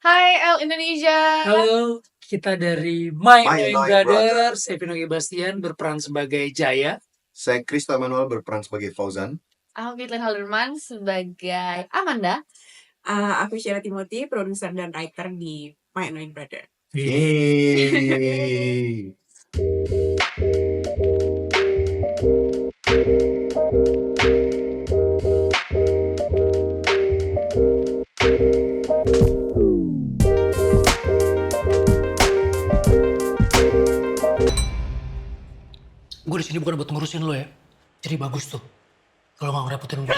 Hai El Indonesia. Halo, kita dari My My Knowing Knowing Brothers. Saya Vino Gebastian berperan sebagai Jaya. Saya Krista Manuel berperan sebagai Fauzan. Aku Caitlin Halderman sebagai Amanda. Aku Sheila Timothy, produser dan writer di My Annoying Brother. Yeay. Gue di sini bukan buat ngurusin lo ya. Jadi bagus tuh. Kalau nggak ngerepotin gue.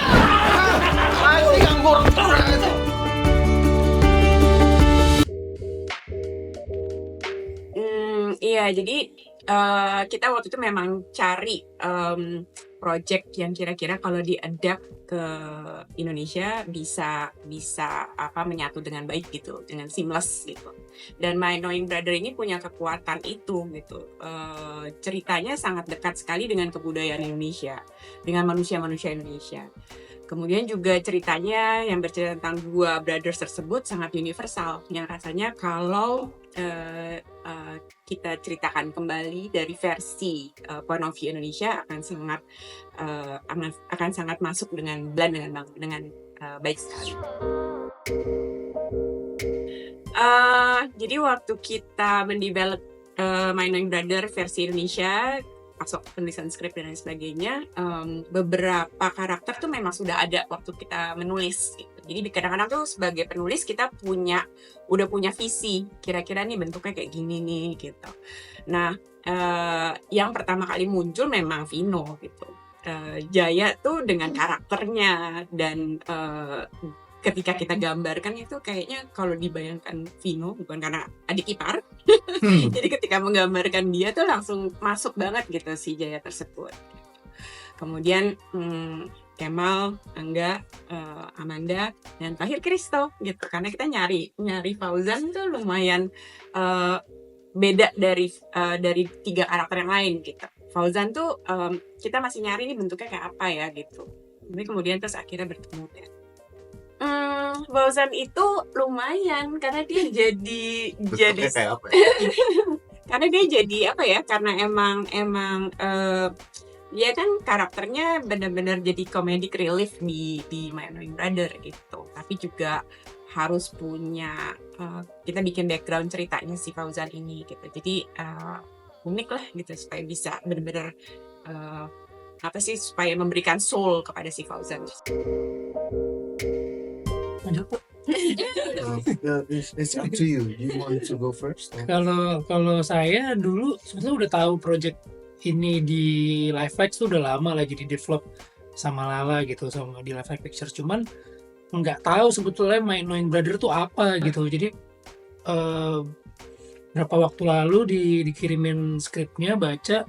Iya, jadi kita waktu itu memang cari project yang kira-kira kalau di-adapt ke Indonesia bisa menyatu dengan baik gitu, dengan seamless gitu. Dan My Knowing Brother ini punya kekuatan itu gitu. Ceritanya sangat dekat sekali dengan kebudayaan Indonesia, dengan manusia-manusia Indonesia. Kemudian juga ceritanya yang bercerita tentang dua brothers tersebut sangat universal, yang rasanya kalau kita ceritakan kembali dari versi point of view Indonesia akan sangat masuk dengan blend dengan baik sekali. Jadi waktu kita mendevelop My Knowing Brother versi Indonesia, masuk penulisan skrip dan lain sebagainya, beberapa karakter tuh memang sudah ada waktu kita menulis gitu. Jadi kadang-kadang tuh sebagai penulis kita udah punya visi, kira-kira nih bentuknya kayak gini nih gitu. Nah, yang pertama kali muncul memang Vino gitu. Jaya tuh dengan karakternya dan ketika kita gambarkan itu kayaknya kalau dibayangkan Vino, bukan karena adik ipar, jadi ketika menggambarkan dia tuh langsung masuk banget gitu si Jaya tersebut. Kemudian Kemal, Angga, Amanda, dan terakhir Kristo gitu. Karena kita nyari Fauzan tuh lumayan beda dari tiga karakter yang lain gitu. Fauzan tuh kita masih nyari nih bentuknya kayak apa ya gitu. Tapi kemudian terus akhirnya bertemu deh. Fauzan itu lumayan karena dia jadi kayak apa ya? karena dia jadi apa ya, karena emang dia kan karakternya benar-benar jadi comedic relief di My Annoying Brother gitu, tapi juga harus punya kita bikin background ceritanya si Fauzan ini gitu, jadi unik lah gitu supaya bisa benar-benar supaya memberikan soul kepada si Fauzan. It's up to you. You want to go first? Kalau saya dulu sebetulnya udah tahu project ini di Lifex tuh udah lama lagi di develop sama Lala gitu, sama di Lifex Pictures. Cuman nggak tahu sebetulnya My Knowing Brother tuh apa gitu. Jadi berapa waktu lalu dikirimin skripnya, baca,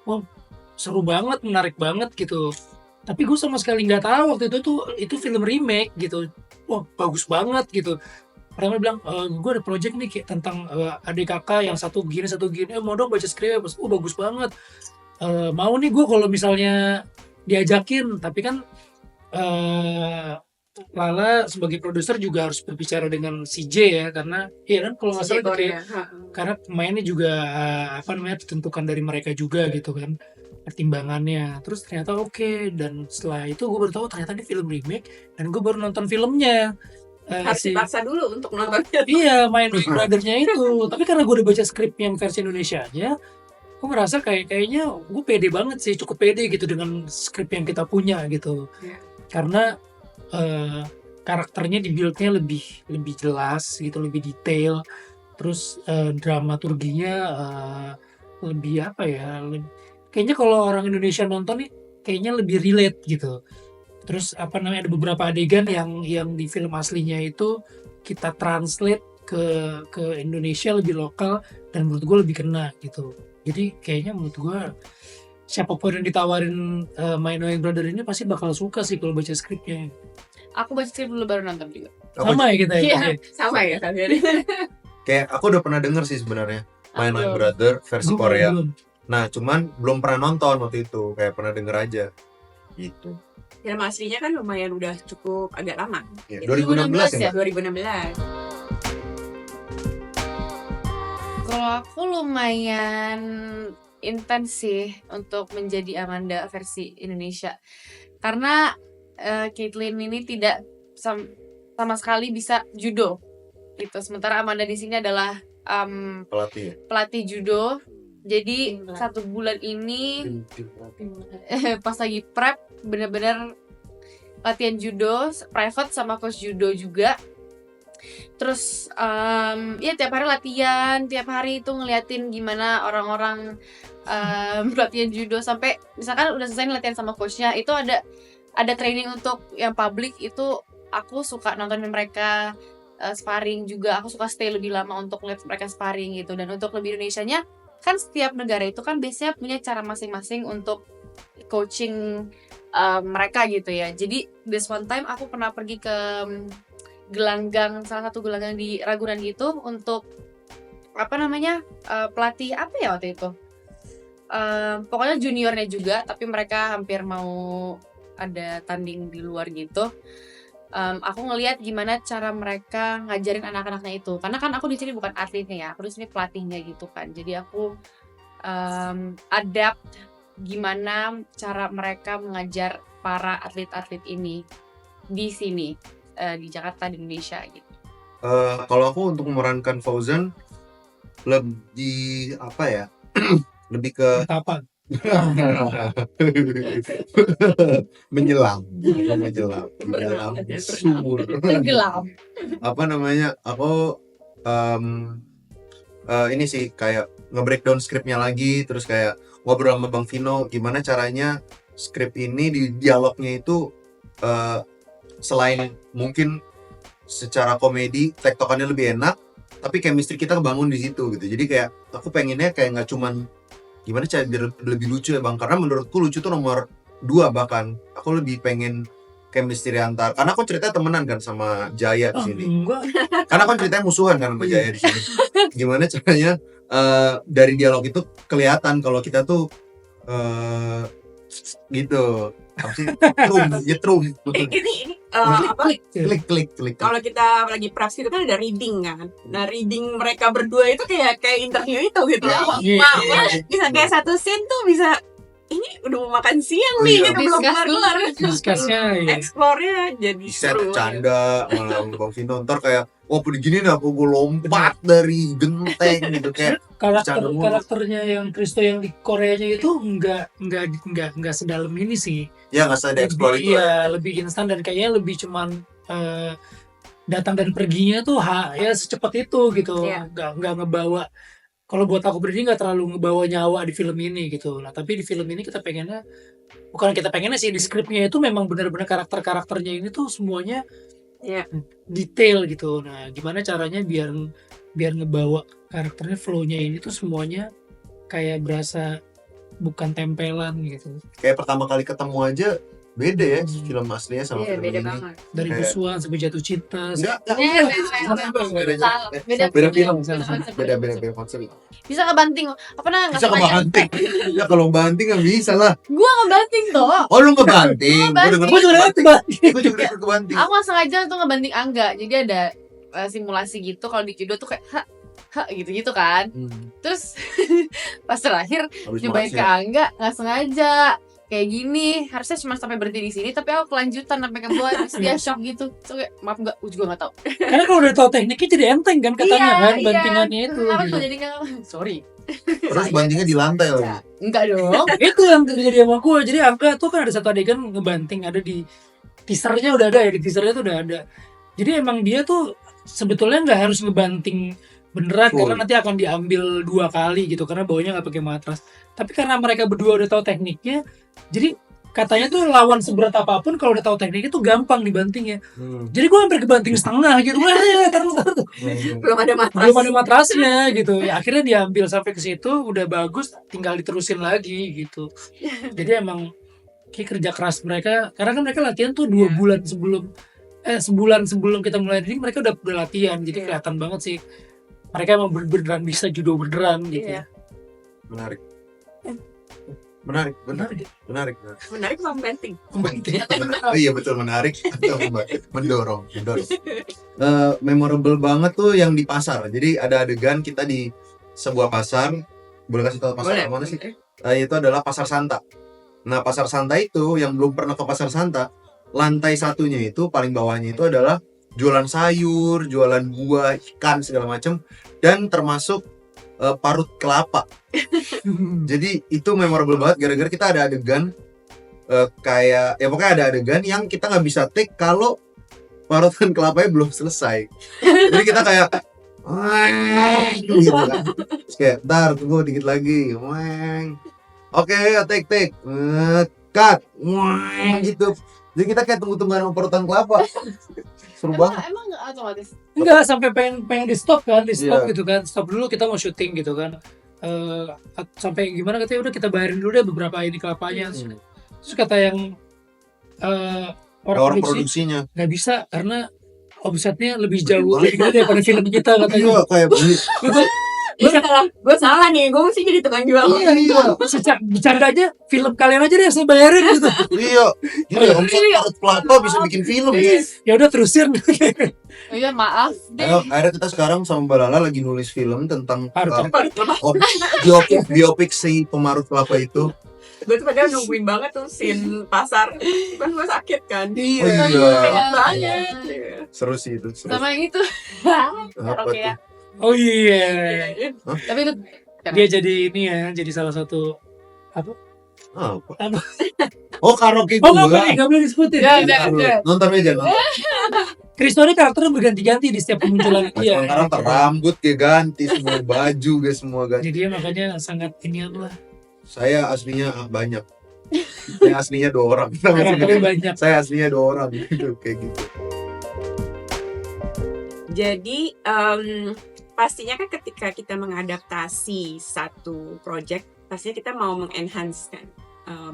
wah seru banget, menarik banget gitu. Tapi gue sama sekali nggak tahu waktu itu film remake gitu. Wah bagus banget gitu. Pertama bilang, gue ada project nih kayak tentang adik kakak yang satu gini, mau dong baca skripnya. Bagus banget. Mau nih gue kalau misalnya diajakin, tapi kan Lala sebagai produser juga harus berbicara dengan CJ ya, karena iya kan kalau nggak salah kayak, karena pemainnya juga ditentukan dari mereka juga gitu kan pertimbangannya. Terus ternyata oke, dan setelah itu gue baru tahu ternyata ini film remake, dan gue baru nonton filmnya. Harus dipaksa dulu untuk nontonnya. Iya, My Knowing Brother-nya itu. Tapi karena gue udah baca skrip yang versi Indonesia-nya, gue ngerasa kayaknya gue pede banget sih, cukup pede gitu dengan skrip yang kita punya gitu. Yeah. Karena karakternya dibuild-nya lebih jelas gitu, lebih detail. Terus dramaturginya lebih apa ya? Kayaknya kalau orang Indonesia nonton nih kayaknya lebih relate gitu. Terus ada beberapa adegan yang di film aslinya itu kita translate ke Indonesia lebih lokal, dan menurut gue lebih kena gitu. Jadi kayaknya menurut gue siapapun yang ditawarin My Knowing Brother ini pasti bakal suka sih kalau baca skripnya. Aku baca skrip dulu baru nonton juga. Sama ya kita ya? Iya. Sama ya kalian. Kayak aku udah pernah denger sih sebenarnya My Knowing Brother versi Gua Korea. belum. Nah, cuman belum pernah nonton waktu itu, kayak pernah denger aja. Gitu. Film aslinya kan lumayan udah cukup agak lama. Ya, 2016 ya, Mbak? 2016. Kalau aku lumayan intens sih untuk menjadi Amanda versi Indonesia. Karena Caitlyn ini tidak sama sekali bisa judo gitu. Sementara Amanda di sini adalah pelatih judo. Jadi 1 bulan ini pas lagi prep bener-bener latihan judo private sama coach judo juga. Terus ya tiap hari latihan, tiap hari itu ngeliatin gimana orang-orang latihan judo sampai misalkan udah selesai latihan sama coachnya, itu ada training untuk yang publik itu aku suka nontonin mereka sparring juga. Aku suka stay lebih lama untuk lihat mereka sparring gitu. Dan untuk lebih Indonesianya kan setiap negara itu kan biasanya punya cara masing-masing untuk coaching mereka gitu ya. Jadi this one time aku pernah pergi ke gelanggang, salah satu gelanggang di Ragunan gitu untuk pelatih apa ya waktu itu, pokoknya juniornya juga, tapi mereka hampir mau ada tanding di luar gitu. Aku ngelihat gimana cara mereka ngajarin anak-anaknya itu, karena kan aku di sini bukan atletnya ya, aku di sini pelatihnya gitu kan. Jadi aku adapt gimana cara mereka mengajar para atlet-atlet ini di sini di Jakarta, di Indonesia gitu. Kalau aku untuk memerankan Fauzan lebih apa ya? Lebih ke Kapan? menyelam sumur. Tenggelam. Apa namanya? Aku ini sih kayak nge-breakdown skripnya lagi, terus kayak ngobrol sama Bang Vino gimana caranya skrip ini di dialognya itu selain mungkin secara komedi tektokannya lebih enak, tapi chemistry kita kebangun di situ gitu. Jadi kayak aku pengennya kayak nggak cuman gimana cara biar lebih lucu ya Bang, karena menurutku lucu tuh nomor 2 bahkan. Aku lebih pengen chemistry antar, karena aku ceritanya temenan kan sama Jaya di sini. Enggak. Karena kan ceritanya musuhan kan sama Jaya di sini. Gimana caranya dari dialog itu kelihatan kalau kita tuh gitu. Apa sih? Nyetrum. Ini Klik. kalau kita lagi praksi itu kan ada reading kan. Nah reading mereka berdua itu kayak interview itu gitu. Bisa kayak satu scene tuh bisa ini udah mau makan siang nih, gitu belum kelar. Discuss-nya ya. Explore-nya jadi Bisa seru. bercanda malah Bang Vino ntar kayak wah begini nih aku gue lompat dari genteng gitu kayak bercanda mulu. Karakternya yang Kristo yang di Koreanya itu enggak sedalam ini sih. Ya nggak usah di-explore itu. Iya, lebih instan dan kayaknya lebih cuman datang dan perginya tuh ya secepat itu gitu. Iya. Nggak ngebawa. Kalau buat aku pribadi nggak terlalu ngebawa nyawa di film ini gitu. Nah tapi di film ini bukan kita pengennya sih, di skripnya itu memang benar-benar karakternya ini tuh semuanya Iya. detail gitu. Nah gimana caranya biar ngebawa karakternya, flow-nya ini tuh semuanya kayak berasa bukan tempelan gitu. Kayak pertama kali ketemu aja beda ya film aslinya sama Iya, film beda ini. banget. Dari Kayak- musuhan sampai jatuh cinta. Enggak. Beda Beda konsep. Bisa ngebanting. Apa namanya? Bisa kebanting. Ya kalau banting nggak bisa lah. Gua ngebanting tuh. Oh lu ngebanting. Gue juga lihat Gue juga ikut kebanting. Aku nggak sengaja tuh ngebanting Angga. Jadi ada simulasi gitu kalau di judo tuh kayak gitu kan. Terus pas terakhir Habis nyobain ke makasih. Angga nggak sengaja kayak gini, harusnya cuma sampai berhenti di sini tapi aku kelanjutan sampai ke bawah, terus dia shock gitu. So kayak maaf enggak, aku juga nggak tahu. Karena kalau udah tahu tekniknya jadi enteng kan katanya kan Iya. bantingannya itu. Kenapa Gitu. tuh jadi nggak? Sorry. Terus bantingnya di lantai lagi. Enggak dong. Itu yang terjadi sama gue. Jadi Angga tuh kan ada satu adegan ngebanting, ada di teasernya udah ada ya, di teasernya tuh udah ada. Jadi emang dia tuh sebetulnya nggak harus ngebanting beneran Full. karena nanti akan diambil 2 kali gitu karena bawahnya nggak pakai matras. Tapi karena mereka berdua udah tahu tekniknya, jadi katanya tuh lawan seberat apapun kalau udah tahu tekniknya tuh gampang dibantingnya. Jadi gue hampir kebanting setengah gitu. Belum ada matras. Belum ada matrasnya gitu. Ya akhirnya diambil sampai ke situ udah bagus, tinggal diterusin lagi gitu. Jadi emang kayak kerja keras mereka, karena kan mereka latihan tuh 2 bulan sebelum sebulan sebelum kita mulai reading mereka udah latihan. Jadi kelihatan banget sih mereka emang beneran bisa judo beneran gitu. Iya. Menarik. Menarik. Menarik membanting. Oh iya betul, menarik atau mendorong. Memorable banget tuh yang di pasar. Jadi ada adegan kita di sebuah pasar. Boleh kasih tahu pasar Boleh. mana sih? Itu adalah Pasar Santa. Nah, Pasar Santa itu yang belum pernah ke Pasar Santa, lantai satunya itu paling bawahnya itu adalah jualan sayur, jualan buah, ikan segala macam, dan termasuk parut kelapa. Jadi itu memorable banget gara-gara kita ada adegan kayak ya pokoknya ada adegan yang kita nggak bisa take kalau parutan kelapanya belum selesai. Jadi kita kayak gitu kan. Terus kayak ntar tunggu dikit lagi. Oke, take cut gitu. Jadi kita kayak tunggu-tungguan sama parutan kelapa. Seru banget. Emang nggak otomatis? Enggak, sampai pengen di stop kan, Iya. gitu kan. Stop dulu, kita mau syuting gitu kan. Sampai gimana katanya udah kita bayarin dulu deh beberapa ini kelapanya. Terus kata yang Orang produksi produksinya. nggak bisa karena omsetnya lebih jauh lebih gede daripada film kita katanya. Iya, kayak Gue salah nih, gue mesti jadi tukang jual. iya. Bercandanya film kalian aja deh saya bayarin gitu. Iya. Gila, omset parut kelapa bisa bikin film. Ya udah terusin. Oh iya, maaf deh. Akhirnya kita sekarang sama Mbak Lala lagi nulis film tentang Parut biopik si pemarut kelapa itu. Gue tuh padahal nungguin banget tuh scene pasar. Kan gue sakit kan. Oh iya. Pengen banget. Seru sih itu. Seru. Sama yang itu. Apa Oke ya. tuh? Oh iya. Tapi itu Dia jadi ini ya, jadi salah satu Apa? Apa? Oh, karaoke Oh gua. nggak boleh disebutin. Ya, udah. Nonton aja nonton. Kristo ini karakternya berganti-ganti di setiap kemunculan dia. Sekarang rambut ya ganti, semua baju guys, semua ganti. Jadi dia makanya sangat ini lah. Saya aslinya banyak. Saya aslinya 2 orang. Karakternya banyak. Saya aslinya 2 orang gitu kayak gitu. Jadi pastinya kan ketika kita mengadaptasi satu project, pastinya kita mau mengenhance kan,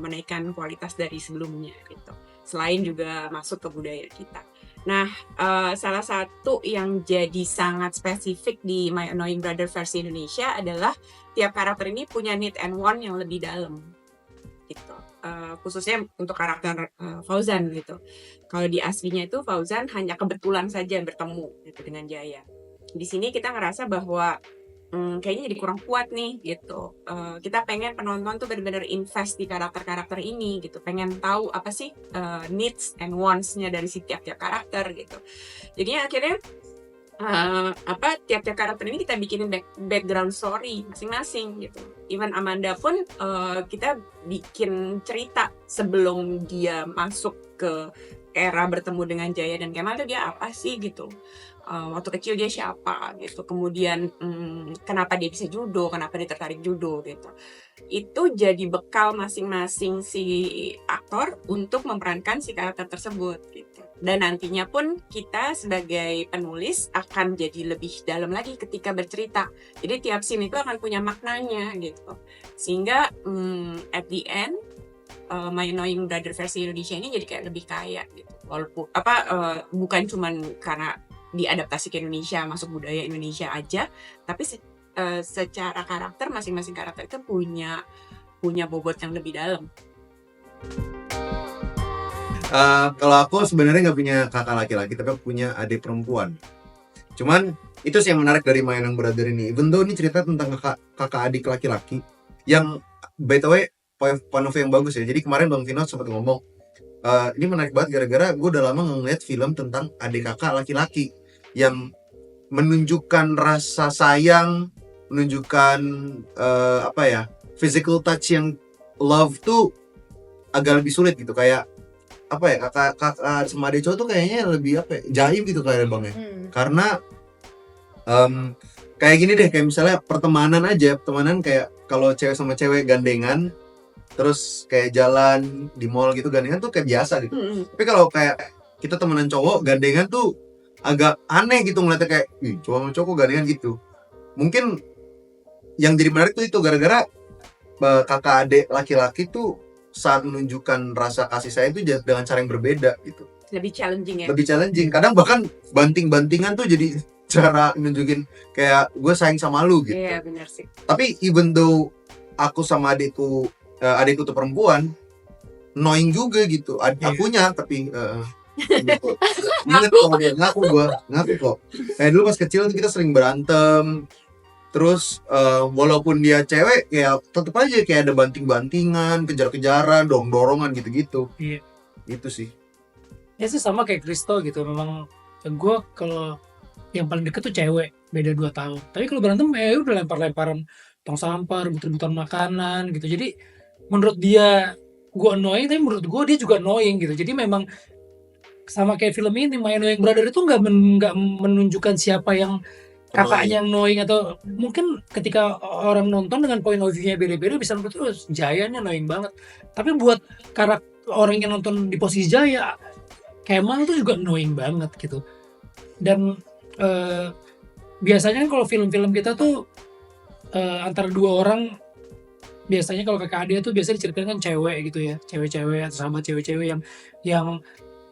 menaikkan kualitas dari sebelumnya gitu. Selain juga masuk ke budaya kita. Nah, salah satu yang jadi sangat spesifik di My Annoying Brother versi Indonesia adalah tiap karakter ini punya need and want yang lebih dalam gitu. Khususnya untuk karakter Fauzan gitu. Kalau di aslinya itu Fauzan hanya kebetulan saja bertemu gitu dengan Jaya. Di sini kita ngerasa bahwa kayaknya jadi kurang kuat nih gitu. Kita pengen penonton tuh benar-benar invest di karakter-karakter ini gitu. Pengen tahu apa sih needs and wants-nya dari si tiap-tiap karakter gitu. Jadinya akhirnya tiap-tiap karakter ini kita bikinin background story masing-masing gitu. Even Amanda pun kita bikin cerita sebelum dia masuk ke era bertemu dengan Jaya dan Kemal tuh dia apa sih gitu. Waktu kecil dia siapa gitu. Kemudian kenapa dia bisa judo, kenapa dia tertarik judo gitu. Itu jadi bekal masing-masing si aktor untuk memerankan si karakter tersebut gitu. Dan nantinya pun kita sebagai penulis akan jadi lebih dalam lagi ketika bercerita. Jadi tiap scene itu akan punya maknanya gitu. Sehingga at the end My Annoying Brother versi Indonesia ini jadi kayak lebih kaya gitu. Walaupun bukan cuman karena diadaptasi ke Indonesia, masuk budaya Indonesia aja, tapi secara karakter masing-masing karakter itu punya bobot yang lebih dalam. Kalau aku sebenarnya nggak punya kakak laki-laki, tapi aku punya adik perempuan. Cuman itu sih yang menarik dari My Annoying Brother ini. Even though ini cerita tentang kakak adik laki-laki, yang by the way point of view yang bagus ya. Jadi kemarin Bang Vino sempat ngomong, ini menarik banget gara-gara gue udah lama ngeliat film tentang adik kakak laki-laki yang menunjukkan rasa sayang, menunjukkan physical touch yang love tuh agak lebih sulit gitu. Kayak kakak sama adik cowok tuh kayaknya lebih jaim gitu kayak Bang ya. Karena kayak gini deh, kayak misalnya pertemanan kayak kalau cewek sama cewek gandengan terus kayak jalan di mall gitu, gandengan tuh kayak biasa gitu. Tapi kalau kayak kita temenan cowok gandengan tuh agak aneh gitu ngeliatnya, kayak cowok sama cowok gandengan gitu. Mungkin yang jadi menarik tuh itu gara-gara kakak adik laki-laki tuh saat menunjukkan rasa kasih sayang itu dengan cara yang berbeda gitu. Lebih challenging ya. Lebih challenging. Kadang bahkan banting-bantingan tuh jadi cara nunjukin kayak gue sayang sama lu gitu. Iya benar sih. Tapi even though aku sama adikku tuh perempuan, annoying juga gitu. Akunya tapi gitu. Ingat kok dia ngaku kok. Kayak dulu pas kecil tuh kita sering berantem. Terus walaupun dia cewek kayak tetep aja kayak ada banting-bantingan, kejar-kejaran, dorong-dorongan gitu-gitu. Iya. Itu sih. Ya sih sama kayak Kristo gitu. Memang gue kalau yang paling deket tuh cewek, beda 2 tahun. Tapi kalau berantem ya udah lempar-lemparan tong sampah, rebut-rebutan makanan gitu. Jadi menurut dia gue annoying, tapi menurut gue dia juga annoying gitu. Jadi memang sama kayak film ini, My Annoying Brother itu nggak menunjukkan siapa yang kakaknya annoying, atau mungkin ketika orang nonton dengan point of view-nya beda-beda bisa menurut oh, Jaya ini annoying banget. Tapi buat karakter orang yang nonton di posisi Jaya, Kemal tuh juga annoying banget gitu. Dan biasanya kan kalau film-film kita tuh antara 2 orang, biasanya kalau kakak adik tuh biasanya diceritakan cewek gitu ya, cewek-cewek atau sama cewek-cewek yang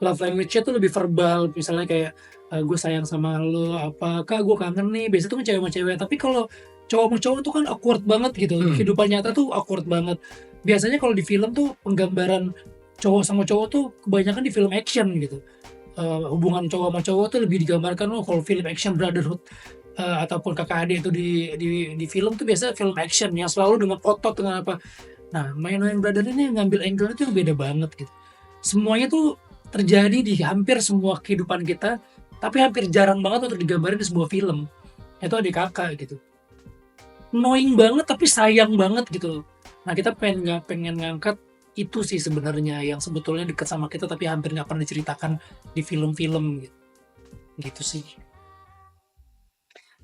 love language-nya tuh lebih verbal, misalnya kayak gue sayang sama lo, apa kak gue kangen nih, biasanya tuh kan cewek sama cewek. Tapi kalau cowok sama cowok tuh kan awkward banget gitu, kehidupan nyata tuh awkward banget. Biasanya kalau di film tuh penggambaran cowok sama cowok tuh kebanyakan di film action gitu. Hubungan cowok sama cowok tuh lebih digambarkan kalau film action brotherhood ataupun kakak adik itu di film tuh biasa film action yang selalu dengan otot dengan apa. Nah, My Annoying Brother ini ngambil angle itu yang beda banget gitu. Semuanya tuh terjadi di hampir semua kehidupan kita, tapi hampir jarang banget untuk digambarin di sebuah film. Itu adik kakak gitu. Annoying banget tapi sayang banget gitu. Nah, kita pengen ngangkat itu sih sebenarnya yang sebetulnya dekat sama kita tapi hampir nggak pernah diceritakan di film-film gitu. Gitu sih.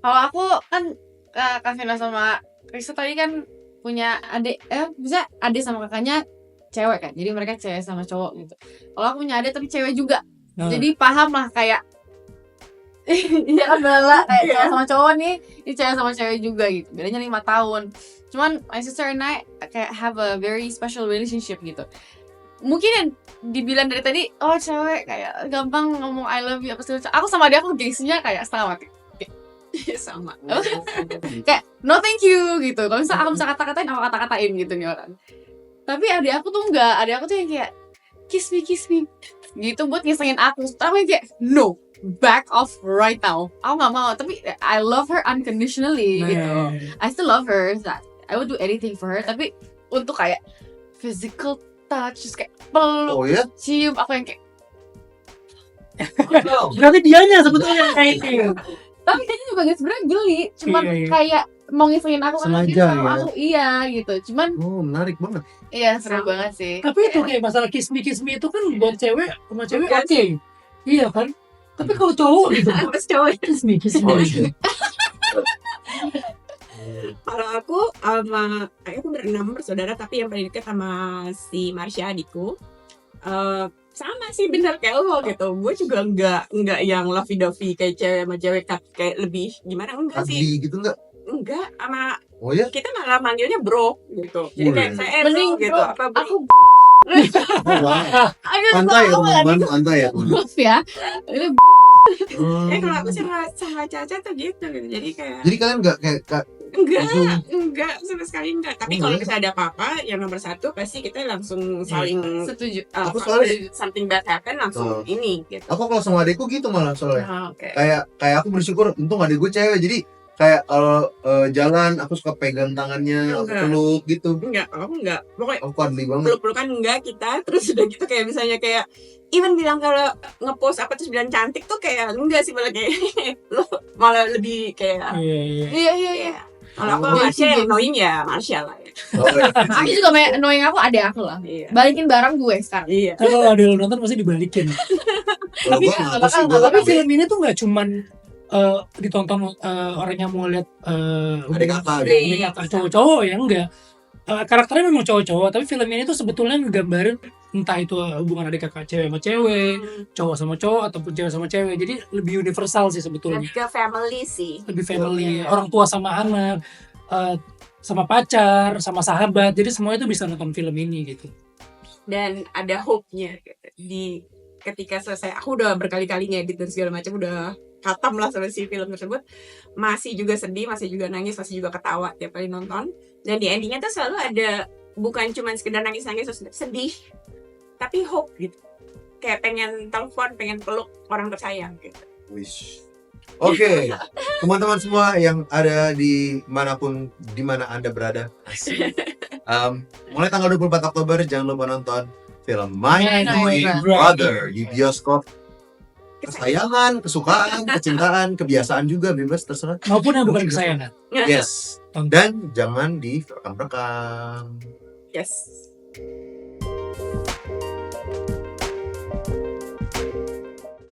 Kalau aku kan Kak Vina sama Kristo tadi kan punya adik, bisa adik sama kakaknya cewek kan, jadi mereka cewek sama cowok gitu. Kalau aku punya adik tapi cewek juga, jadi paham lah kayak iya kan Bella kayak cewek sama cowok nih, ini cewek sama cewek juga gitu, bedanya 5 tahun. Cuman my sister and I kayak have a very special relationship gitu. Mungkin yang dibilang dari tadi, oh cewek kayak gampang ngomong I love you apa segala macam. Aku sama dia, aku gengsinya kayak setengah mati. Sama. Kayak no thank you gitu. Kalau misalnya aku bisa kata-katain, aku kata-katain gitu nih orang. Tapi adik aku tuh enggak, adik aku tuh yang kayak kiss me gitu buat ngisengin aku. Tapi kayak no, back off right now. Aku nggak mau. Tapi I love her unconditionally gitu. I still love her. I would do anything for her. Tapi untuk kayak physical touch, just kayak peluk, cium, aku yang kayak. Berarti dianya sebetulnya kayak gitu. Tapi dia juga sebenarnya geli, cuman kayak mau ngisengin aku karena dia sama aku, iya gitu. Cuman menarik banget. Iya, seru banget sih. Tapi itu kayak masalah kiss me itu kan buat cewek sama cewek oke. Iya kan? Tapi kalau cowok gitu, Terus cowok kiss me. Kalau aku berenam bersaudara, tapi yang paling dekat sama si Marsha adikku. Sama sih bener kayak lo gitu. Gue juga enggak yang lovey-dovey kayak cewek sama cewek, kayak lebih gimana, enggak sih. Gitu Enggak, sama kita malah manggilnya bro gitu. Jadi kayak saya mending gitu. bro, Apa aku santai ya teman-teman, santai ya. ya. Ini kalau aku sama Caca tuh gitu. Jadi kayak Jadi kalian enggak kayak enggak sama sekali enggak. Tapi kalau misalnya ada apa-apa, yang nomor satu pasti kita langsung saling setuju. Aku soalnya something bad happen langsung ini gitu. Aku kalau sama adekku gitu malah soalnya. Okay. Kayak aku bersyukur untung adek gue cewek. Jadi kayak kalau jalan aku suka pegang tangannya, aku peluk gitu. Aku enggak. Pokoknya aku cuddly banget. Peluk-pelukan enggak kita. Terus udah gitu kayak misalnya kayak even bilang kalau ngepost apa terus bilang cantik tuh kayak enggak sih, malah kayak lo malah lebih kayak iya. Kalau aku Marsha yang annoying ya Marsha lah ya. Aku juga annoying aku adek aku lah. Balikin barang gue sekarang. Iya. Kalau adek lo nonton pasti dibalikin. Tapi film ini tuh nggak cuman ditonton orang yang mau lihat adik kakak cowok-cowok ya, enggak. Karakternya memang cowok-cowok, tapi film ini tuh sebetulnya ngegambarin entah itu hubungan adik kakak cewek sama cewek, cowok sama cowok ataupun cewek sama cewek. Jadi lebih universal sih sebetulnya. Lebih ke family sih. Lebih family, orang tua sama anak, sama pacar, sama sahabat. Jadi semua itu bisa nonton film ini gitu. Dan ada hope-nya gitu. Di ketika selesai, aku udah berkali-kali ngedit dan segala macam, udah katam lah sama si film tersebut, masih juga sedih, masih juga nangis, masih juga ketawa tiap kali nonton. Dan di endingnya tuh selalu ada, bukan cuma sekedar nangis-nangis terus sedih, tapi hope gitu. Kayak pengen telepon, pengen peluk orang tersayang gitu. Wish. Oke, teman-teman semua yang ada di manapun di mana Anda berada. Mulai tanggal 24 Oktober jangan lupa nonton film My Annoying Brother di bioskop. Kesayangan, kesukaan, kecintaan, kebiasaan juga bebas terserah. Maupun yang bukan kesayangan. Yes. Dan jangan direkam-rekam. Yes.